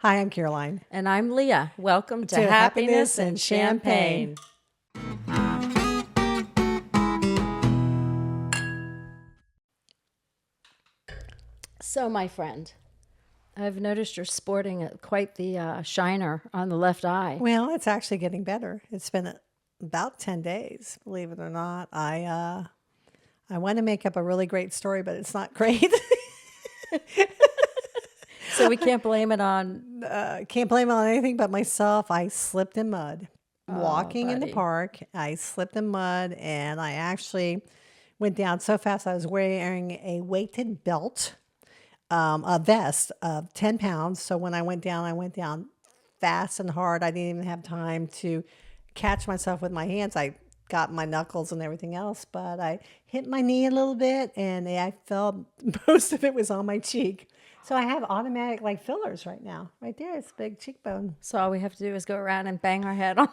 Hi, I'm Caroline. And I'm Leah. Welcome to Happiness Happiness and and Champagne. So, my friend, I've noticed you're sporting quite the shiner on the left eye. Well, it's actually getting better. It's been about 10 days, believe it or not. I want to make up a really great story, but it's not great. So we can't blame it on. Can't blame it on anything but myself. I slipped in mud. Walking in the buddy. park, I slipped in mud and I actually went down so fast. I was wearing a weighted belt, a vest of 10 pounds. So when I went down fast and hard. I didn't even have time to catch myself with my hands. I got my knuckles and everything else, but I hit my knee a little bit and I felt most of it was on my cheek. So I have automatic like fillers right now. Right there, it's a big cheekbone. So all we have to do is go around and bang our head on.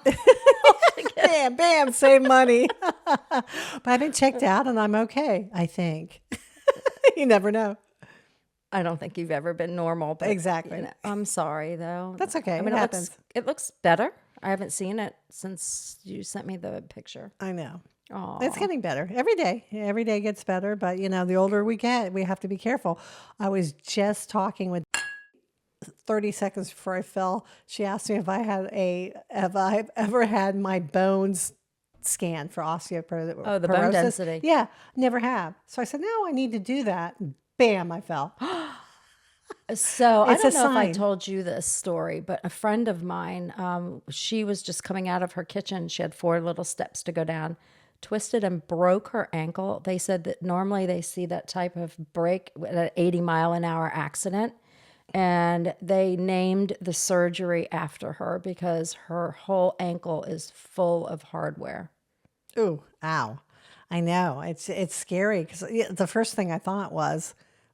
Bam, bam, save money. But I've been checked out and I'm okay, I think. You never know. I don't think you've ever been normal. But, Exactly. I'm sorry, though. That's okay. I mean, It it happens. looks better. I haven't seen it since you sent me the picture. I know. Oh, It's getting better every day. Every day gets better. But, the older we get, we have to be careful. I was just talking with 30 seconds before I fell. She asked me if I've ever had my bones scanned for osteoporosis. Oh, the bone density. Yeah, never have. So I said, no, I need to do that. Bam, I fell. So I It's a don't know if I sign. told you this story, but a friend of mine, she was just coming out of her kitchen. She had 4 little steps to go down, twisted and broke her ankle. They said that normally they see that type of break at an 80-mile-an-hour accident. And they named the surgery after her because her whole ankle is full of hardware. Ooh, ow. I know. It's scary because the first thing I thought was,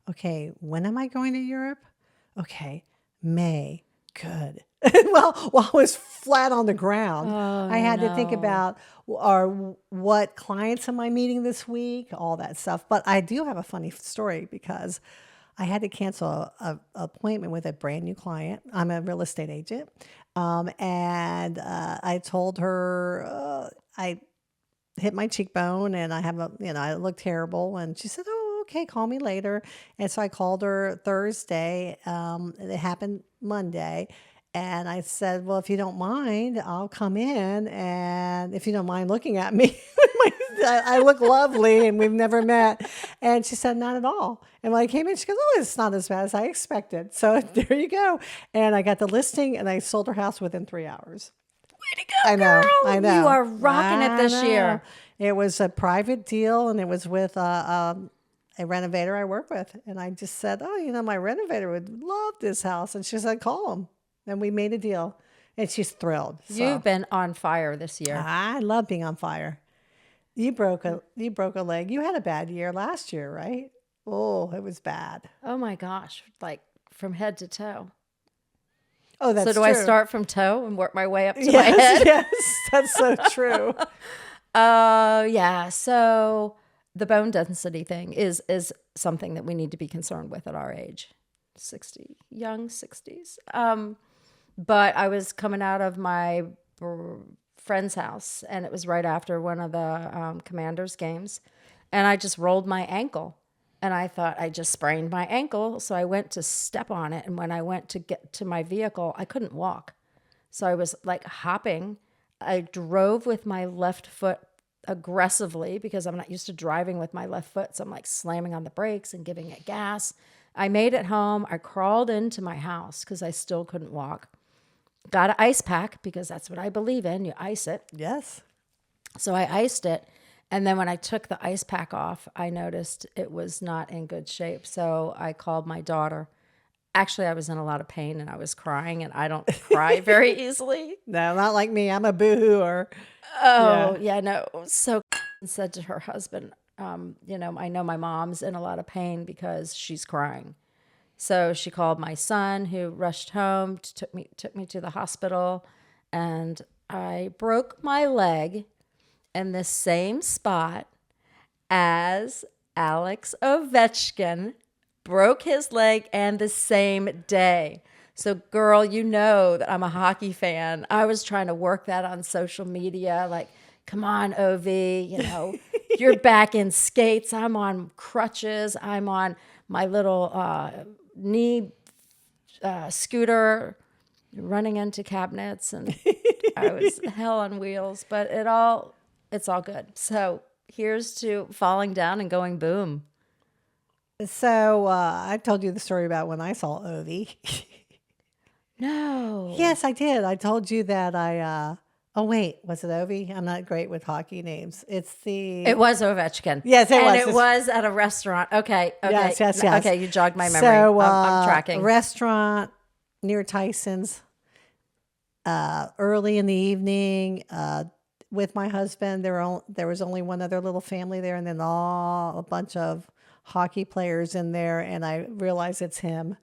okay, when am I going to Europe? Okay, May. Good. Well, while I was flat on the ground, I had to think about what clients am I meeting this week, all that stuff. But I do have a funny story because I had to cancel a appointment with a brand new client. I'm a real estate agent. And I told her I hit my cheekbone and I have I look terrible. And she said, oh, okay, call me later. And so I called her Thursday. It happened Monday. And I said, well, if you don't mind, I'll come in. And if you don't mind looking at me, I look lovely and we've never met. And she said, not at all. And when I came in, she goes, oh, it's not as bad as I expected. So there you go. And I got the listing and I sold her house within 3 hours. Way to go, I know. girl. I know. You are rocking it this I year. know. It was a private deal, and it was with a renovator I work with. And I just said, oh, my renovator would love this house. And she said, call him. And we made a deal. And she's thrilled. So. You've been on fire this year. I love being on fire. You broke a leg. You had a bad year last year, right? Oh, it was bad. Oh my gosh, like from head to toe. Oh, that's so do true. I start from toe and work my way up to my head? Yes, that's so true. Yeah. So the bone density thing is something that we need to be concerned with at our age, young 60s. But I was coming out of my friend's house, and it was right after one of the Commanders games, and I just rolled my ankle. And I thought I just sprained my ankle. So I went to step on it. And when I went to get to my vehicle, I couldn't walk. So I was like hopping. I drove with my left foot aggressively because I'm not used to driving with my left foot. So I'm like slamming on the brakes and giving it gas. I made it home. I crawled into my house because I still couldn't walk. Got an ice pack because that's what I believe in. You ice it. Yes. So I iced it. And then when I took the ice pack off, I noticed it was not in good shape. So I called my daughter. Actually, I was in a lot of pain and I was crying, and I don't cry very easily. No, not like me. I'm a boo-hooer. Oh, yeah, no. So said to her husband, I know my mom's in a lot of pain because she's crying. So she called my son, who rushed home, took me to the hospital, and I broke my leg in the same spot as Alex Ovechkin broke his leg and the same day. So, girl, you know that I'm a hockey fan. I was trying to work that on social media. Like, come on, OV, you're back in skates. I'm on crutches. I'm on my little knee scooter running into cabinets. And I was hell on wheels, but it's all good. So, here's to falling down and going boom. So I told you the story about when I saw Ovi. No. Yes, I did. I told you that oh wait, was it Ovi? I'm not great with hockey names. It's the It was Ovechkin. Yes, it and was. it was at a restaurant. Okay. Yes, yes, yes. Okay, you jogged my memory. So I'm a tracking. restaurant near Tyson's early in the evening with my husband. There was only one other little family there, and then a bunch of hockey players in there, and I realized it's him.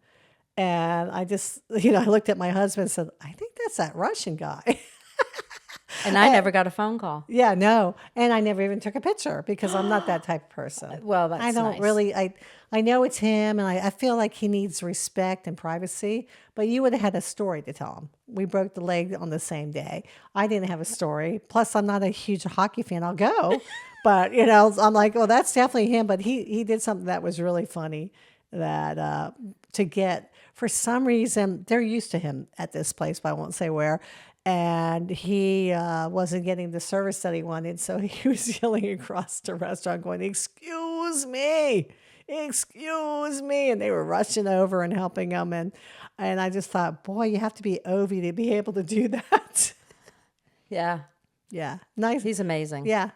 And I just, I looked at my husband and said, I think that's that Russian guy. And I never got a phone call. Yeah, no. And I never even took a picture because I'm not that type of person. Well, that's I don't nice. really, I know it's him and I feel like he needs respect and privacy, but you would have had a story to tell him. We broke the leg on the same day. I didn't have a story. Plus, I'm not a huge hockey fan. I'll go. But, I'm like, well, that's definitely him. But he did something that was really funny that to get, for some reason, they're used to him at this place, but I won't say where. And he wasn't getting the service that he wanted. So he was yelling across the restaurant going, excuse me, excuse me. And they were rushing over and helping him. And I just thought, boy, you have to be Ovi to be able to do that. Yeah. Yeah. Nice. He's amazing. Yeah.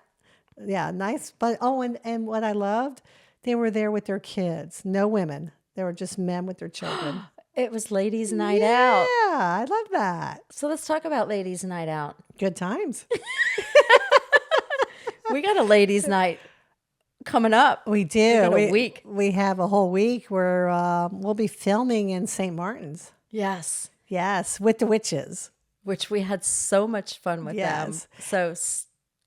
Yeah. Nice. But, and what I loved, they were there with their kids. No women. They were just men with their children. It was ladies' night out. Yeah. I love that. So let's talk about ladies' night out. Good times. We got a ladies' night coming up. We do. got a week. We have a whole week where we'll be filming in St. Martin's. Yes. Yes, with the witches. Which we had so much fun with them. So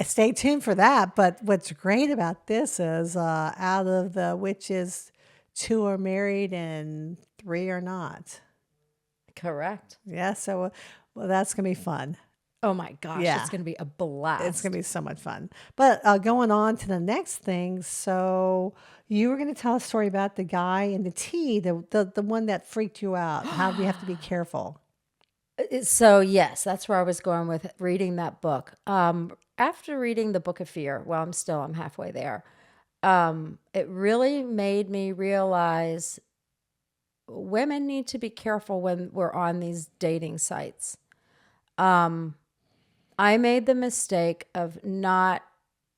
stay tuned for that. But what's great about this is out of the witches, 2 are married and 3 are not. correct. Yeah, so that's going to be fun. Oh my gosh, Yeah. it's going to be a blast. It's going to be so much fun. But going on to the next thing. So you were going to tell a story about the guy in the tea, the one that freaked you out. How do you have to be careful? So yes, that's where I was going with reading that book. After reading the Book of Fear, well, I'm halfway there. It really made me realize women need to be careful when we're on these dating sites. I made the mistake of not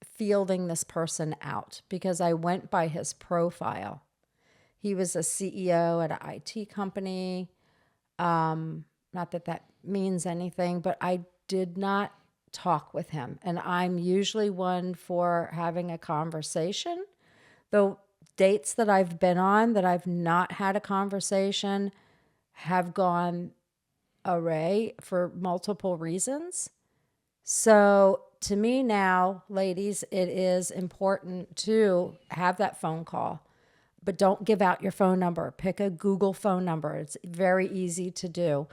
fielding this person out because I went by his profile. He was a CEO at an IT company. Not that that means anything, but I did not talk with him. And I'm usually one for having a conversation. The dates that I've been on that I've not had a conversation have gone awry for multiple reasons. So to me now, ladies, it is important to have that phone call, but don't give out your phone number. Pick a Google phone number. It's very easy to do.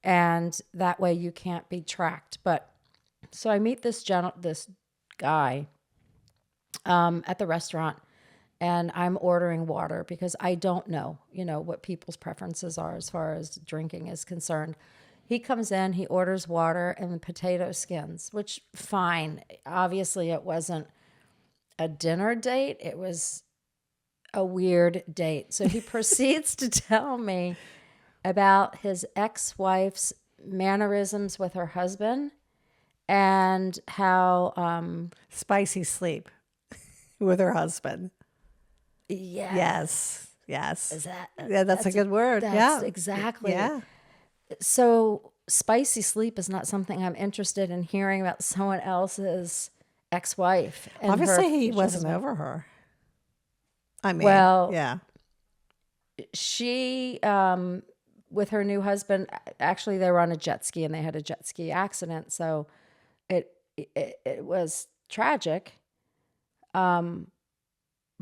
And that way you can't be tracked. But so I meet this guy at the restaurant, and I'm ordering water because I don't know, what people's preferences are as far as drinking is concerned. He comes in, he orders water and potato skins, which fine. Obviously, it wasn't a dinner date. It was a weird date. So he proceeds to tell me about his ex-wife's mannerisms with her husband and how Spicy sleep with her husband. yes. Yes. Is that Yeah, that's a good word. That's Yeah. exactly. Yeah. So spicy sleep is not something I'm interested in hearing about someone else's ex-wife. And Obviously, her he future wasn't husband. over her. I mean, Well, yeah. She, with her new husband, actually they were on a jet ski and they had a jet ski accident. So it was tragic.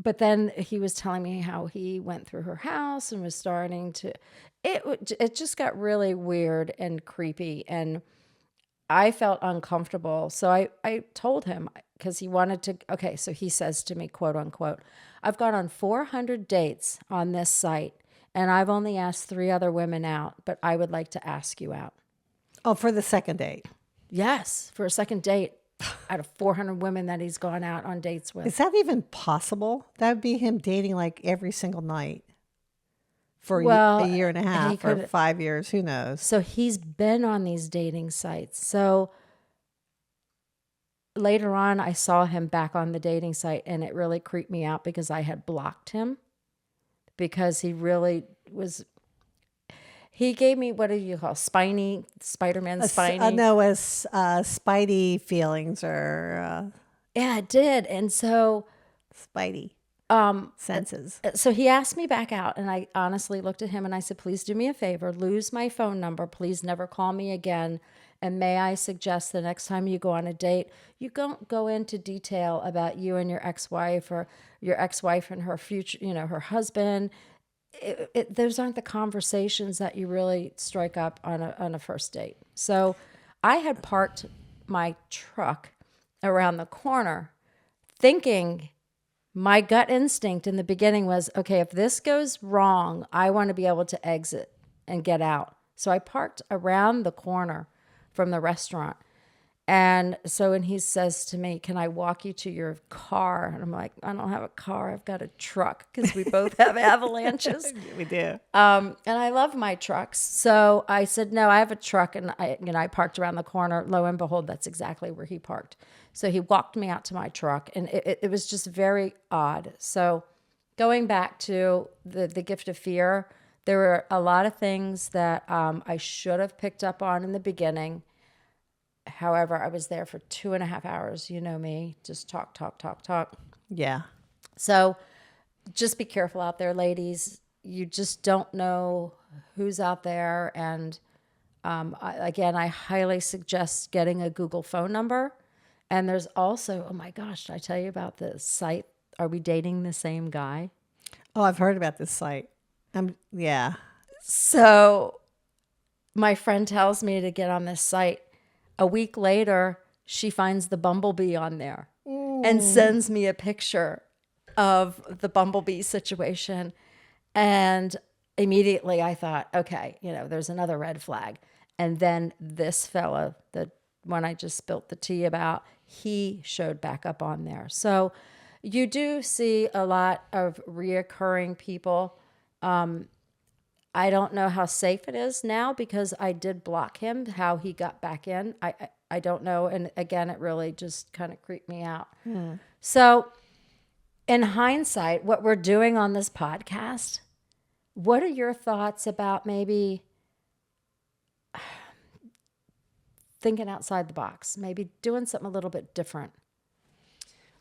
but then he was telling me how he went through her house and was starting to, it just got really weird and creepy. And I felt uncomfortable. So I told him, because he wanted to, okay, so he says to me, quote unquote, I've gone on 400 dates on this site and I've only asked 3 other women out, but I would like to ask you out. Oh, for the second date. Yes, for a second date out of 400 women that he's gone out on dates with. Is that even possible? That would be him dating like every single night for a year and a half or 5 years. Who knows? So he's been on these dating sites. So later on, I saw him back on the dating site and it really creeped me out because I had blocked him because he really was. He gave me, what do you call, Spider-Man spiny? No, as spidey feelings or Yeah, it did. And so spidey senses. So he asked me back out, and I honestly looked at him and I said, please do me a favor, lose my phone number. Please never call me again. And may I suggest the next time you go on a date, you don't go into detail about you and your ex-wife or your ex-wife and her future, her husband. Those aren't the conversations that you really strike up on a first date. So I had parked my truck around the corner thinking, my gut instinct in the beginning was, okay, if this goes wrong, I want to be able to exit and get out. So I parked around the corner from the restaurant. And so when he says to me, can I walk you to your car? And I'm like, I don't have a car. I've got a truck, because we both have avalanches. We do. And I love my trucks. So I said, no, I have a truck. And I parked around the corner. Lo and behold, that's exactly where he parked. So he walked me out to my truck, and it was just very odd. So going back to the gift of fear, there were a lot of things that I should have picked up on in the beginning. However, I was there for 2.5 hours. You know me, just talk. Yeah. So just be careful out there, ladies. You just don't know who's out there. And I highly suggest getting a Google phone number. And there's also, oh my gosh, did I tell you about the site? Are we dating the same guy? Oh, I've heard about this site. Yeah. So my friend tells me to get on this site. A week later, she finds the bumblebee on there and sends me a picture of the bumblebee situation. And immediately I thought, okay, there's another red flag. And then this fella, the one I just spilled the tea about, he showed back up on there. So you do see a lot of reoccurring people. I don't know how safe it is now because I did block him, how he got back in. I don't know. And again, it really just kind of creeped me out. So in hindsight, what we're doing on this podcast, what are your thoughts about maybe thinking outside the box, maybe doing something a little bit different?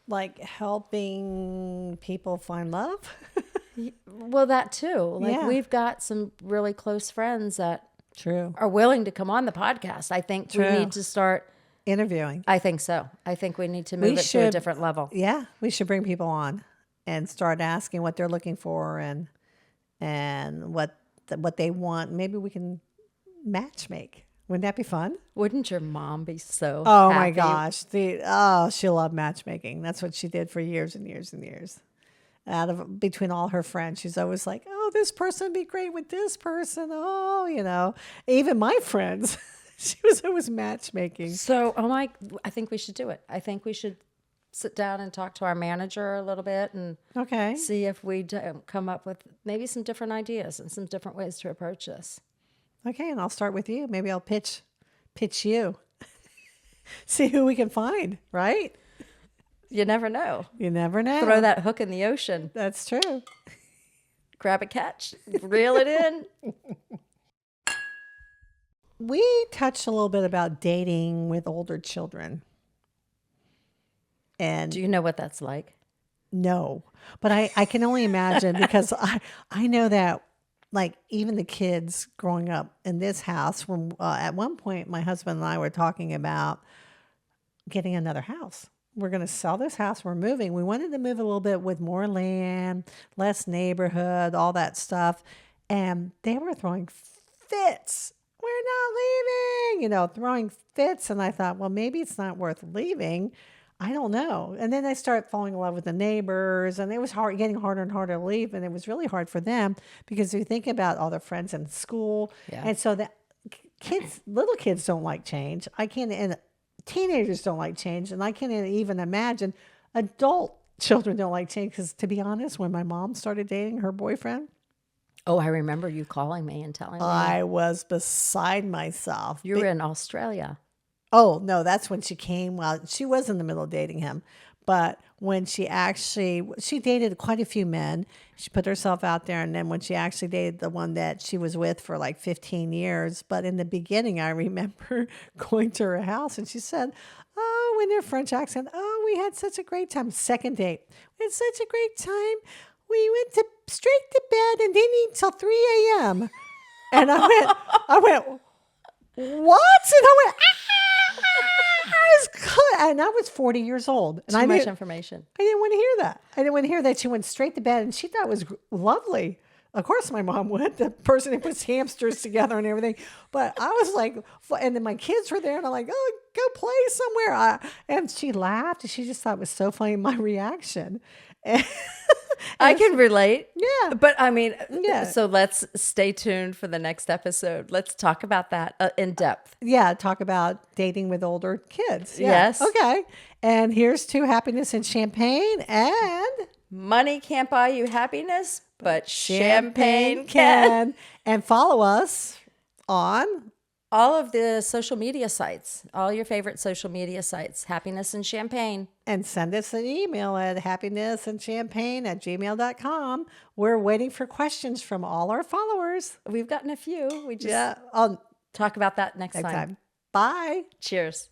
Like helping people find love? Well, that too. Yeah. We've got some really close friends that True. are willing to come on the podcast. I think we need to start interviewing. I think so. I think we need to move it to a different level. Yeah, we should bring people on and start asking what they're looking for and what they want. Maybe we can matchmake. Wouldn't that be fun? Wouldn't your mom be so happy? My gosh. She'll love matchmaking. That's what she did for years and years and years. Between all her friends, she's always like, oh, this person would be great with this person. Oh, even my friends, she was always matchmaking. So, I think we should do it. I think we should sit down and talk to our manager a little bit and see if we come up with maybe some different ideas and some different ways to approach this. Okay, and I'll start with you. Maybe I'll pitch you. See who we can find, right? You never know. You never know. Throw that hook in the ocean. That's true. Grab a catch, reel it in. We touched a little bit about dating with older children. And do you know what that's like? No, but I can only imagine because I know that like even the kids growing up in this house, when at one point my husband and I were talking about getting another house. we're going to sell this house. We're moving. We wanted to move a little bit with more land, less neighborhood, all that stuff. And they were throwing fits. We're not leaving, throwing fits. And I thought, well, maybe it's not worth leaving. I don't know. And then I started falling in love with the neighbors, and it was hard, getting harder and harder to leave. And it was really hard for them because you think about all their friends in school. Yeah. And so the little kids don't like change. I can't, and teenagers don't like change. And I can't even imagine adult children don't like change. Because to be honest, when my mom started dating her boyfriend, Oh, I remember you calling me and telling me. I was beside myself. You were in Australia. Oh, no, that's when she came. Well, she was in the middle of dating him. But when she dated quite a few men. She put herself out there. And then when she actually dated the one that she was with for like 15 years. But in the beginning, I remember going to her house and she said, oh, in her French accent, oh, we had such a great time. Second date. We had such a great time. We went straight to bed and didn't eat till 3 a.m. And I went, what? And I went, and I was 40 years old. And Too much information. I didn't want to hear that. I didn't want to hear that she went straight to bed, and she thought it was lovely. Of course, my mom would, the person who puts hamsters together and everything. But I was like, and then my kids were there, and I'm like, oh, go play somewhere. And she laughed, and she just thought it was so funny, my reaction. I can relate. Yeah. But I mean, Yeah. So let's stay tuned for the next episode. Let's talk about that in depth. Yeah, talk about dating with older kids. Yeah. Yes. Okay. And here's to happiness and champagne, and Money can't buy you happiness, but champagne can. And follow us on All of the social media sites, all your favorite social media sites, Happiness and Champagne. and send us an email at happinessandchampagne@gmail.com. We're waiting for questions from all our followers. We've gotten a few. We just Yeah. On talk about that next next time. time. Bye. Cheers.